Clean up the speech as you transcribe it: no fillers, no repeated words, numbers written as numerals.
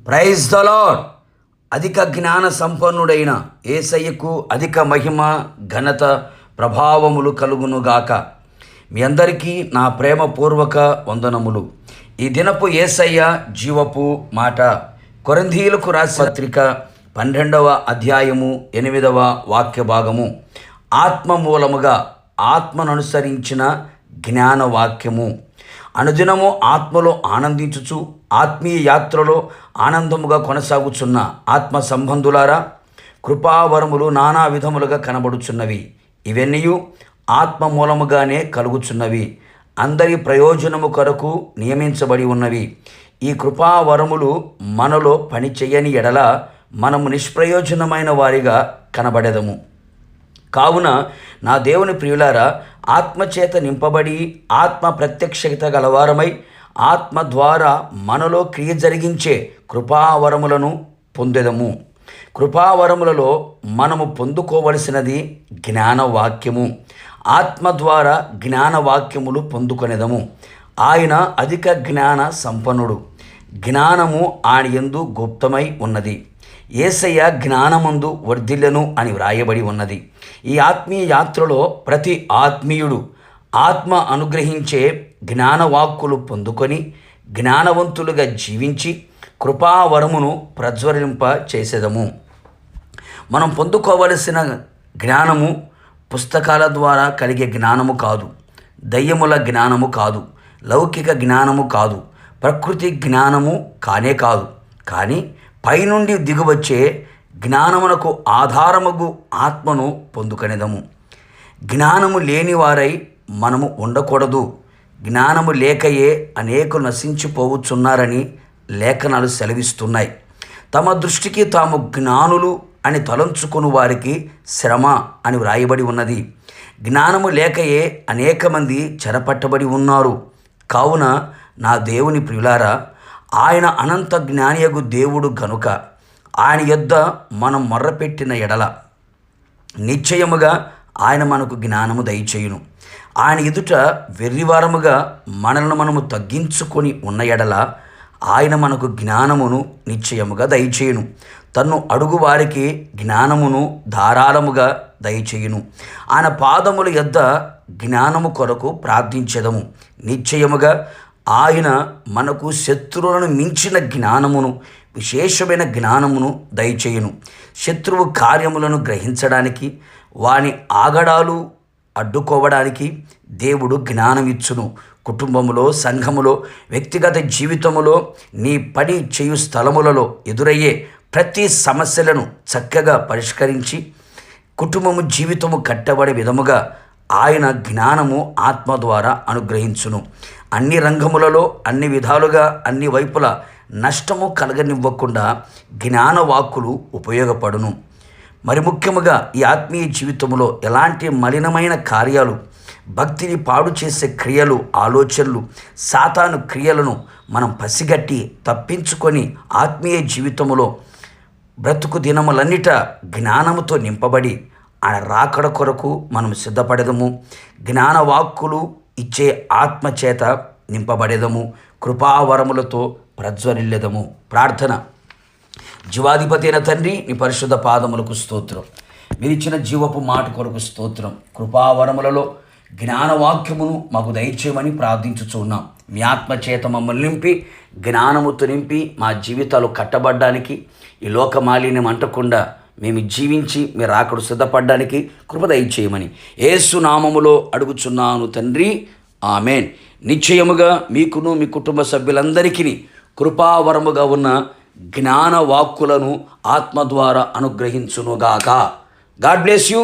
Praise the lord. అధిక జ్ఞాన సంపన్నుడైన యేసయ్యకు అధిక మహిమ, ఘనత, ప్రభావములు కలుగునుగాక. మీ అందరికీ నా ప్రేమపూర్వక వందనములు. ఈ దినపు యేసయ్య జీవపు మాట. కొరింథీయులకు రాసిన పత్రిక 12వ అధ్యాయము 8వ వాక్య భాగము. ఆత్మ మూలముగా ఆత్మననుసరించిన జ్ఞానవాక్యము. అనుదినము ఆత్మలో ఆనందించుచు ఆత్మీయ యాత్రలో ఆనందముగా కొనసాగుచున్న ఆత్మ సంబంధులారా, కృపావరములు నానా విధములుగా కనబడుచున్నవి. ఇవన్నీ ఆత్మ మూలముగానే కలుగుచున్నవి, అందరి ప్రయోజనము కొరకు నియమించబడి ఉన్నవి. ఈ కృపావరములు మనలో పని చేయని ఎడల మనము నిష్ప్రయోజనమైన వారిగా కనబడెదము. కావున నా దేవుని ప్రియులారా, ఆత్మచేత నింపబడి ఆత్మ ప్రత్యక్షత గలవారమై ఆత్మ ద్వారా మనలో క్రియ జరిగించే కృపావరములను పొందెదము. కృపావరములలో మనము పొందుకోవలసినది జ్ఞానవాక్యము. ఆత్మ ద్వారా జ్ఞానవాక్యములు పొందుకొనేదము. ఆయన అధిక జ్ఞాన సంపన్నుడు. జ్ఞానము ఆయన యందు గుప్తమై ఉన్నది. యేసయ్య జ్ఞానమందు వర్ధిల్లెను అని వ్రాయబడి ఉన్నది. ఈ ఆత్మీయ యాత్రలో ప్రతి ఆత్మీయుడు ఆత్మ అనుగ్రహించే జ్ఞానవాక్కులు పొందుకొని జ్ఞానవంతులుగా జీవించి కృపావరమును ప్రజ్వలింప చేసేదము. మనం పొందుకోవలసిన జ్ఞానము పుస్తకాల ద్వారా కలిగే జ్ఞానము కాదు, దయ్యముల జ్ఞానము కాదు, లౌకిక జ్ఞానము కాదు, ప్రకృతి జ్ఞానము కానే కాదు. కానీ పైనుండి దిగువచ్చే జ్ఞానమునకు ఆధారముగు ఆత్మను పొందుకొనేదము. జ్ఞానము లేని వారై మనము ఉండకూడదు. జ్ఞానము లేకయే అనేకులు నశించిపోవచ్చున్నారని లేఖనాలు సెలవిస్తున్నాయి. తమ దృష్టికి తాము జ్ఞానులు అని తలంచుకుని వారికి శ్రమ అని వ్రాయబడి ఉన్నది. జ్ఞానము లేకయే అనేక మంది చెరపట్టబడి ఉన్నారు. కావున నా దేవుని ప్రియులారా, ఆయన అనంత జ్ఞానియగు దేవుడు గనుక ఆయన యొద్ద మనం మొర్రపెట్టిన ఎడల నిశ్చయముగా ఆయన మనకు జ్ఞానము దయచేయును. ఆయన ఎదుట వెర్రివారముగా మనల్ని మనము తగ్గించుకొని ఉన్న ఎడల ఆయన మనకు జ్ఞానమును నిశ్చయముగా దయచేయును. తన్ను అడుగు వారికి జ్ఞానమును ధారాళముగా దయచేయును. ఆయన పాదముల యొద్ద జ్ఞానము కొరకు ప్రార్థించెదము. నిశ్చయముగా ఆయన మనకు శత్రువులను మించిన జ్ఞానమును, విశేషమైన జ్ఞానమును దయచేయును. శత్రువు కార్యములను గ్రహించడానికి, వాని ఆగడాలు అడ్డుకోవడానికి దేవుడు జ్ఞానం ఇచ్చును. కుటుంబములో, సంఘములో, వ్యక్తిగత జీవితములో, నీ పని చేయు స్థలములలో ఎదురయ్యే ప్రతి సమస్యలను చక్కగా పరిష్కరించి కుటుంబము జీవితము కట్టబడే విధముగా ఆయన జ్ఞానము ఆత్మ ద్వారా అనుగ్రహించును. అన్ని రంగములలో, అన్ని విధాలుగా, అన్ని వైపులా నష్టము కలగనివ్వకుండా జ్ఞానవాక్కులు ఉపయోగపడును. మరి ముఖ్యముగా ఈ ఆత్మీయ జీవితంలో ఎలాంటి మలినమైన కార్యాలు, భక్తిని పాడు చేసే క్రియలు, ఆలోచనలు, సాతాను క్రియలను మనం పసిగట్టి తప్పించుకొని ఆత్మీయ జీవితములో బ్రతుకు దినములన్నిట జ్ఞానముతో నింపబడి ఆయన రాకడ కొరకు మనం సిద్ధపడేదము. జ్ఞానవాక్కులు ఇచ్చే ఆత్మచేత నింపబడేదము. కృపావరములతో ప్రజ్వరిల్లెదము. ప్రార్థన. జీవాధిపతి అయిన తండ్రి, నీ పరిశుద్ధ పాదములకు స్తోత్రం. మీరిచ్చిన జీవపు మాట కొరకు స్తోత్రం. కృపావరములలో జ్ఞానవాక్యమును మాకు దయచేయమని ప్రార్థించుచున్నాం. మీ ఆత్మచేత మమ్మల్ని నింపి, జ్ఞానముతో నింపి మా జీవితాలు కట్టబడ్డానికి, ఈ లోక మాలిన్యం అంటకుండా మేము జీవించి మీరు అక్కడ సిద్ధపడడానికి కృప దయచేయమని యేసు నామములో అడుగుచున్నాను తండ్రి, ఆమెన్. నిశ్చయముగా మీకును మీ కుటుంబ సభ్యులందరికీ కృపావరముగా ఉన్న జ్ఞానవాక్కులను ఆత్మ ద్వారా అనుగ్రహించునుగాక. God bless you.